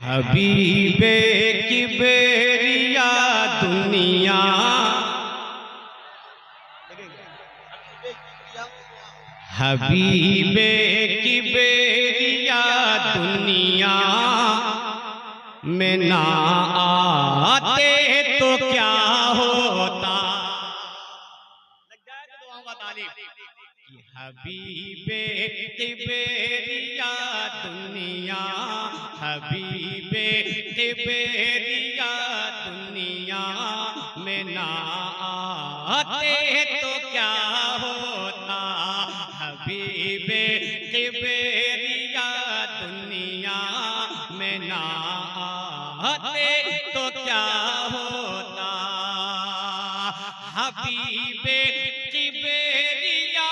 हबीबे किबरिया दुनिया, हबीबे किबरिया दुनिया में ना आते तो क्या होता। लग जाए तो दुआओं का तालीम। हबीबे किबरिया दुनिया, हबीबे किबरिया दुनिया में ना आते तो क्या होता। हबीबे किबरिया दुनिया में ना आते तो क्या होता। हबीबे किबरिया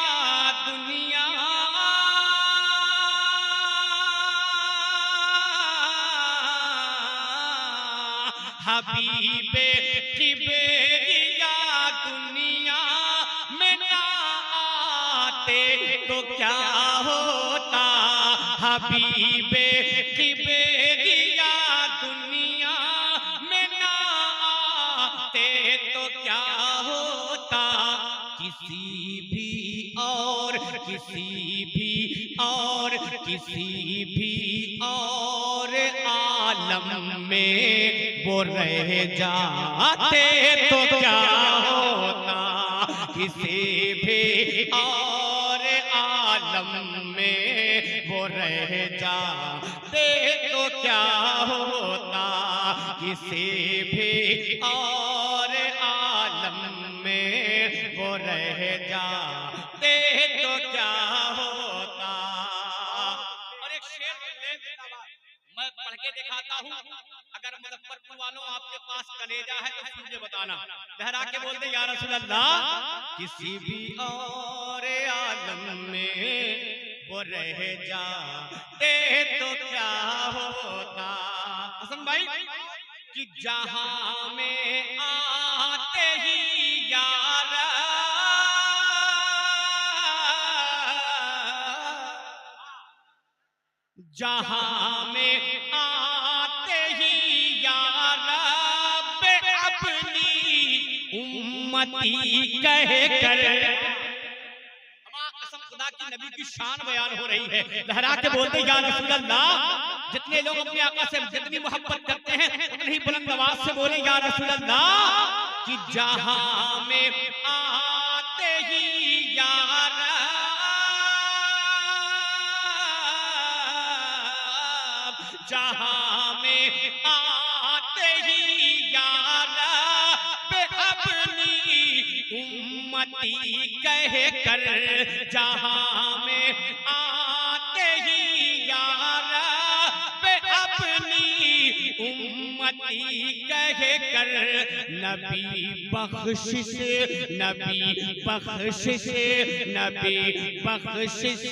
दुनिया, हबीबे किबरिया दुनिया में ना आते तो क्या होता। हबीबे किबरिया दुनिया में ना आते तो क्या होता। किसी भी और आलम में वो रह जाते तो क्या होता। किसी भी और आलम में वो रह जाते तो क्या होता। किसी भी और आलम में वो रह जाते तो क्या होता। और एक शेर मैं पढ़ के दिखाता हूँ, अगर मुजफ्फरपुर वालों आपके पास कलेजा है तो मुझे बताना, लहरा के बोल दे या रसूल अल्लाह। किसी भी और आलम में वो रह जाते तो क्या होता। हसन भाई कि जहां में आते ही यार, जहां में आते ही या रब अपनी उम्मती कह कर। कसम खुदा की नबी की शान बयान हो रही है, लहरा के बोलते या रसूल अल्लाह। जितने लोग अपने आका से जितनी मोहब्बत करते हैं उतनी ही बुलंद आवाज से बोले या रसूल अल्लाह। कि जहां में आते ही या जहां में आते ही या रब अपनी उम्मती कह कर। जहां में आते ही या रब अपनी उम्मती कह कर। नबी बख्शिश, नबी बख्शिश, नबी बख्शिश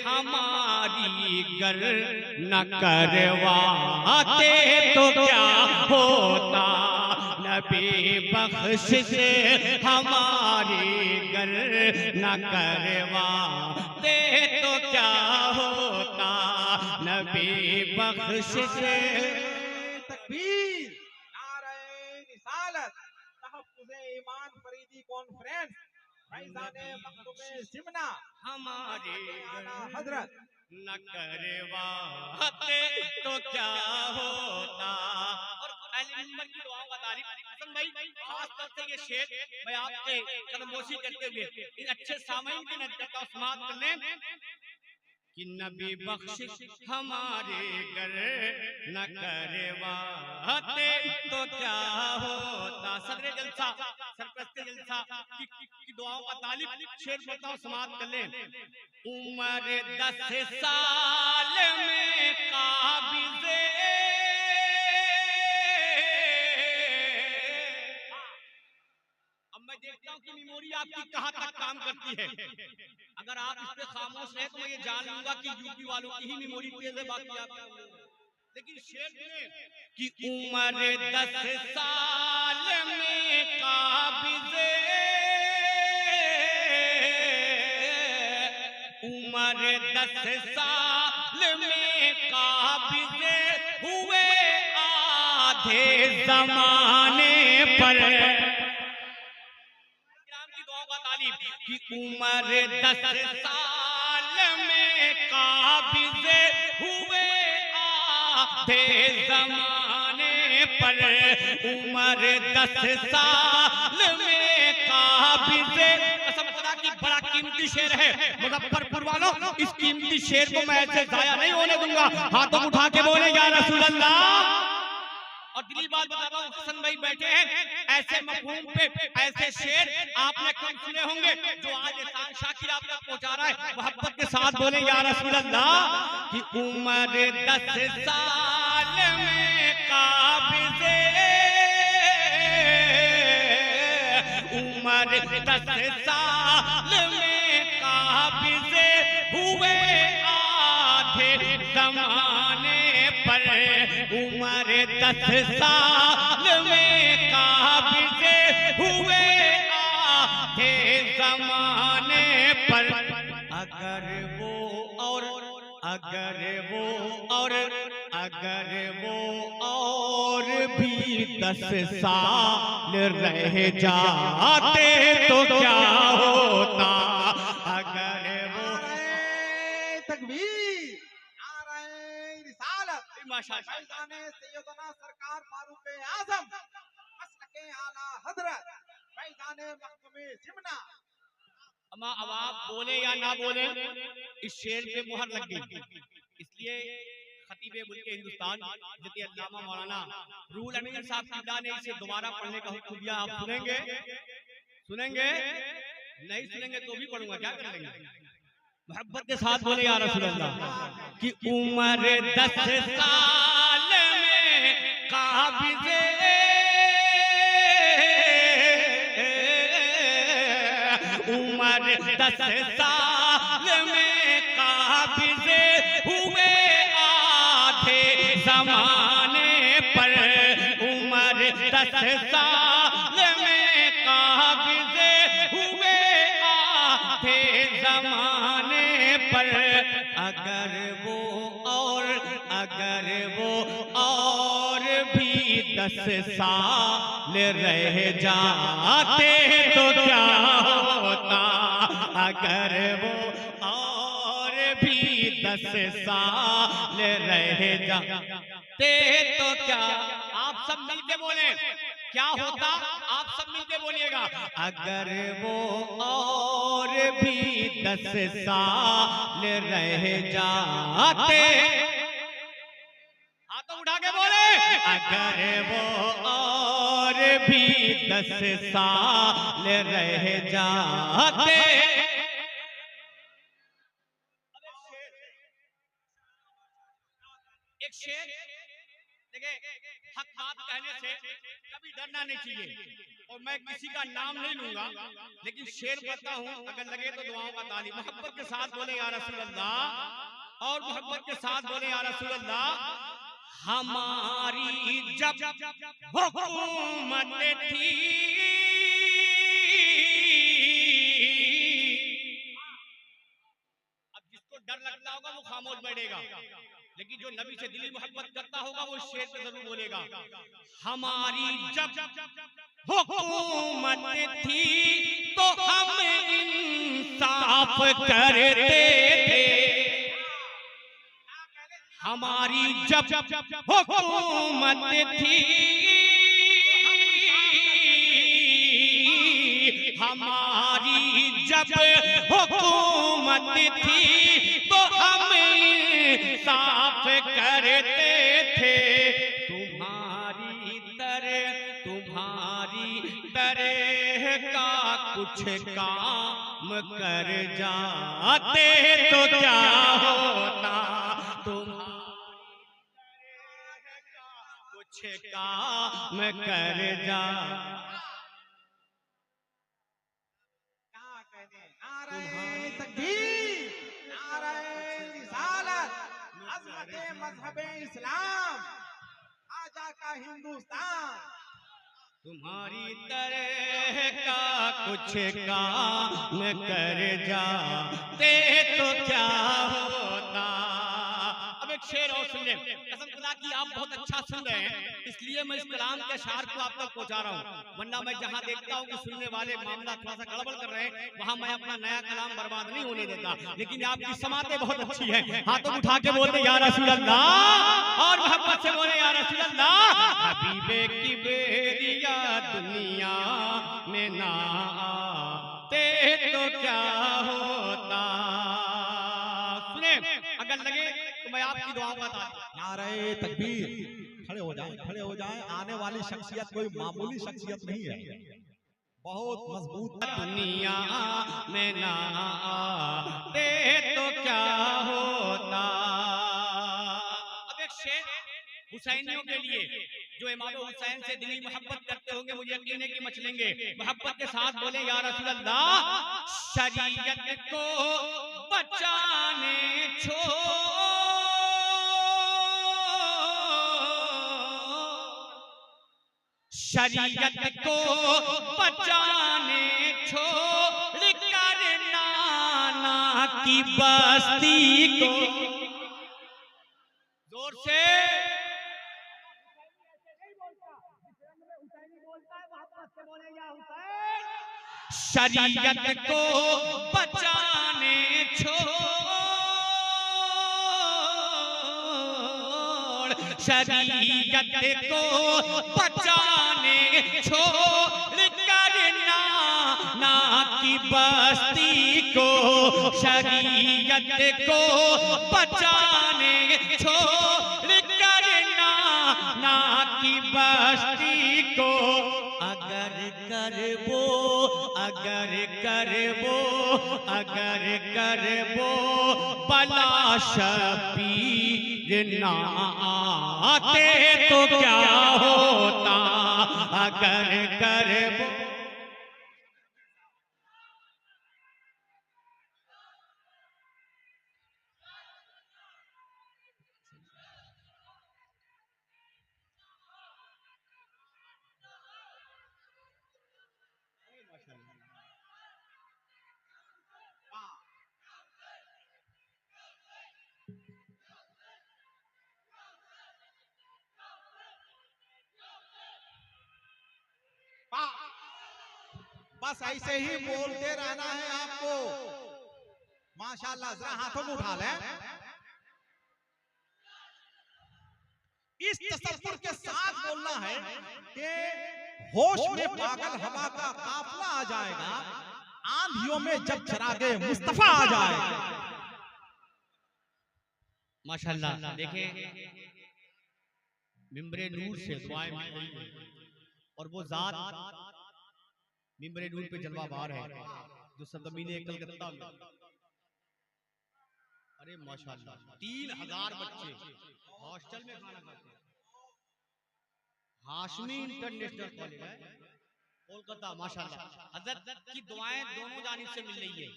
हमारी गर न करवाते तो क्या होता। नबी बख्शिश हमारी गर न करवाते तो क्या होता। नबी बख्शिश। तकबीर, नारे रिसालत, तहफ्फुज़े ईमान फरीदी कॉन्फ्रेंस, फैज़ाने मखदूमे सिमना हमारे आला हजरत न करवाते तो क्या होता। और अहले मिंबर की दुआओं का तारीफ हसन भाई खास तौर से ये शेर मैं आपके कदमोशी करते हुए इन अच्छे सामईन की नजर करता हूं, समाअत कर लें। कि नबी बख्शिश हमारे घर न करवाते तो क्या होता। सदरे जलसा सरप्रस्ते जलसा की दुआओं का तालिब शेर पढ़ता हूं, समाअत कर लें। उम्र 10 साल में काबिज़े मैं देखता हूं कि मेमोरी आपकी कहां तक काम करती है। अगर आप इस पे खामोश रहे तो मैं ये जान लूंगा कि यूपी वालों की ही मेमोरी तेज है, बाकी आप। लेकिन शेर में कि उम्र 10 साल में काबिज़े, उम्र 10 साल में काबिज़े हुए आधे जमाने पर की दुआओं का तालीब कि उम्र 10 साल में काबिज़ हुए आधे जमाने पर, उम्र 10 साल में काबिज़। कसम खुदा की बड़ा कीमती शेर है मुजफ्फरपुर वालों, इस कीमती शेर को मैं ऐसे जाया नहीं होने दूंगा। हाथों उठा के बोले या रसूल अल्लाह। और दिली बात बताता हूँ, हसन भाई बैठे हैं, ऐसे मफहूम पे ऐसे शेर आपने कम सुने होंगे जो आज एहसान शाकिर आप तक पहुंचा रहा है। मोहब्बत के साथ बोले या रसूल अल्लाह कि उम्र 10 साल में काबिज़, उम्र 10 साल में काबिज़ हुए आधे जमाने पर, उम्र 10 साल में काबिज़ हुए आधे जमाने पर। अगर वो और भी 10 साल रह जाते तो क्या होता। अगर वो तकबीर, नारे रिसालत, माशाअल्लाह फैज़ाने सैयदना सरकार फारूक आज़म मसलके आला हज़रत फैज़ाने मखदूम सिमना। अब आप बोले या ना बोले, इस शेर पे मुहर लग गई। इसलिए खतीब मुल्क हिंदुस्तान जति अल्लामा मौलाना रूहुल अमीन साहब सीधा ने इसे दोबारा पढ़ने का हुक्म दिया। आप सुनेंगे? नहीं सुनेंगे तो भी पढ़ूंगा, क्या कर लेंगे। मोहब्बत के साथ बोले या रसूल अल्लाह कि उम्र 10 साल में काबिज़, उम्र 10 साल में काबिज़ हुए आधे जमाने पर, उम्र 10 साल में काबिज़ हुए आधे जमाने पर। अगर वो और भी 10 साल रह जाते तो क्या होता। अगर वो और भी 10 साल रह जाते तो क्या। आप सब मिलके बोले क्या होता, आप सब मिलके बोलिएगा। अगर वो और भी 10 साल रह जाते, हाथों उठा के बोले, अगर वो और भी 10 साल रह जाते। एक शेर देखिए, हक बात कहने से कभी डरना नहीं चाहिए। और मैं किसी का नाम नहीं लूंगा, लेकिन शेर पढ़ता हूं, अगर लगे तो दुआओं का तालीम। मोहब्बत के साथ बोले या रसूल अल्लाह, और मोहब्बत के साथ बोले या रसूल अल्लाह। हमारी जब हुकूमत थी, अब जिसको डर लगता होगा वो खामोश बैठेगा, लेकिन जो नबी से दिली मोहब्बत करता होगा वो शेर पे जरूर बोलेगा। हमारी जब हुकूमत थी तो हम इंसाफ करते थे। हमारी जब हुकूमत थी, हमारी जब हुकूमत थी तो हम इंसाफ करते थे। तुम्हारी तरह का कुछ काम कर जाते तो क्या होता। कुछ काम कर जा, क्या कहने, नारे तकबीर, नारे रिसालत, अज़मते मज़हबे इस्लाम, आजा का हिंदुस्तान। तुम्हारी तरह का कुछ काम कर जाते तो क्या होता। अब एक शेर और सुन ले, कसम खुदा की आप बहुत अच्छा सुन रहे हैं, इसलिए मैं इस कलाम के अशार को आप तक पहुंचा रहा हूं, वरना मैं जहां देखता हूं कि सुनने वाले मामला थोड़ा सा गड़बड़ कर रहे हैं, वहां मैं अपना नया कलाम बर्बाद नहीं होने देता। लेकिन आपकी समातें बहुत अच्छी है, हाथों उठा के बोलते या रसूल अल्लाह और मोहब्बत से बोले या रसूल अल्लाह। हबीबे की बेरिया दुनिया में ना आते तो क्या होता। सुने, अगर लगे तो मैं आपकी दुआओं का तारीफ। नारे तकबीर, खड़े हो जाएं, खड़े हो जाएं। आने वाली शख्सियत कोई मामूली शख्सियत नहीं है, बहुत मजबूत। दुनिया में ना आते तो क्या होता। अब एक शेर हुसैनियों के लिए जो इमाम हुसैन से दिली मोहब्बत करते होंगे, मुझे यकीन है कि मचलेंगे मोहब्बत के साथ। बोले या रसूल अल्लाह, शरीयत को बचाने शरीयत को बचाने छोड़ कर नाना की बस्ती को। जोर से शरीयत को बचाने छोड़, शरीयत को बचाने छोड़ कर नाना की बस्ती को, शरीयत को बचाने छोड़ कर नाना की बस्ती को। अगर करबो, अगर करबो, अगर करबो बला शबीर ना आते तो क्या होता। अगर करबो बस ऐसे ही बोलते रहना है आपको। माशाल्लाह, जरा हाथों को उठा लें। इस तसव्वुर के साथ बोलना है कि होश में पागल हवा का काफिला आ जाएगा, आंधियों में जब चिरागे मुस्तफा आ जाएगा। माशाल्लाह, देखें मिंबरे नूर से दुआएं मिल रही हैं और वो जात मिंबरे नूर पे जलवाबार है जो सरजमीने कलकत्ता में। अरे माशाल्लाह, 3000 बच्चे हॉस्टल में खाना खाते हैं। हाशमी इंटरनेशनल कॉलेज है कोलकाता। माशाल्लाह, हजरत की दुआएं दोनों जानिब से मिल रही है।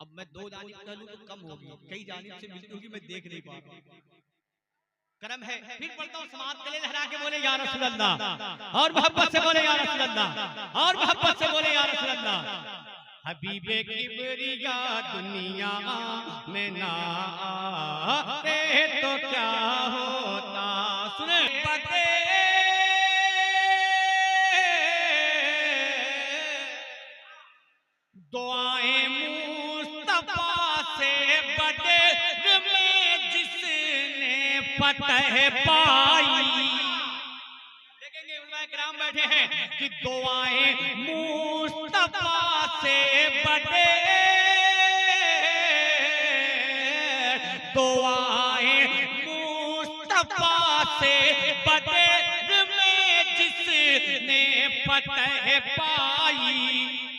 अब मैं दो जानिब कह लूं तो कम होगी, कई जानिब से मिलती होगी, मैं देख नहीं पा रहा। करम है। फिर बोलता हूँ समात गले लहरा के बोले या रसूल अल्लाह और मोहब्बत से बोले या रसूल अल्लाह और मोहब्बत से बोले या रसूल अल्लाह। हबीबे किबरिया दुनिया में ना आते तो क्या होता। सुने पते दुआएं मुस्तफा से बड़े में जिसने फतह पाई। देखेंगे उलमा किराम बैठे हैं कि दुआएं मुस्तफा से बड़े, दुआएं मुस्तफा से बड़े में जिसने फतह पाई।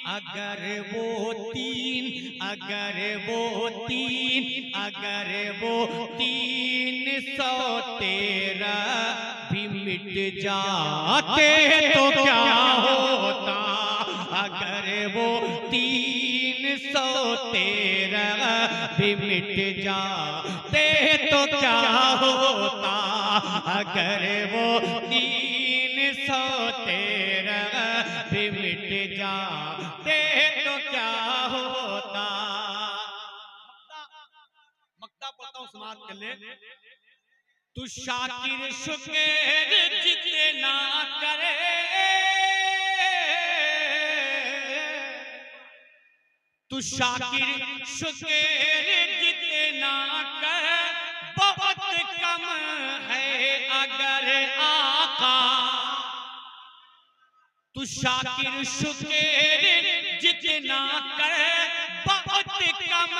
अगर वो तीन, अगर वो तीन, अगर वो 313 भी मिट जाते तो क्या होता। अगर वो 313 भी मिट जाते तो क्या होता। अगर वो 313 भी मिट जाते तो क्या होता। मक्ता पढ़ता हूँ समाज के लिए। तू शाकिर शुक्र जितना करे, तू शाकिर शुक्र जितना कर बहुत कम है अगर आका। तू शाकिर शुक्र जितना कर बहुत कम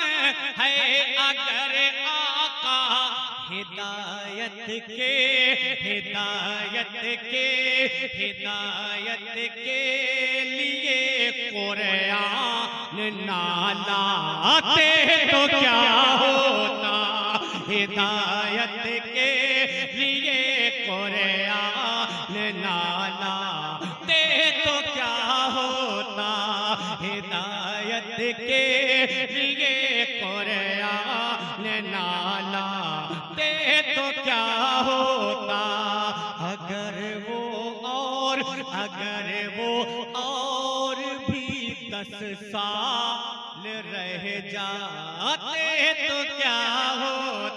है अगर आका। हिदायत के हिदायत के हिदायत के लिए कुरान ना लाते तो क्या होता। हिदायत के लिए कुरान ना लाते तो क्या होता। हिदायत के लिए कुरान ना लाते तो क्या होता। अगर वो और भी 10 साल रह जाते तो क्या होता।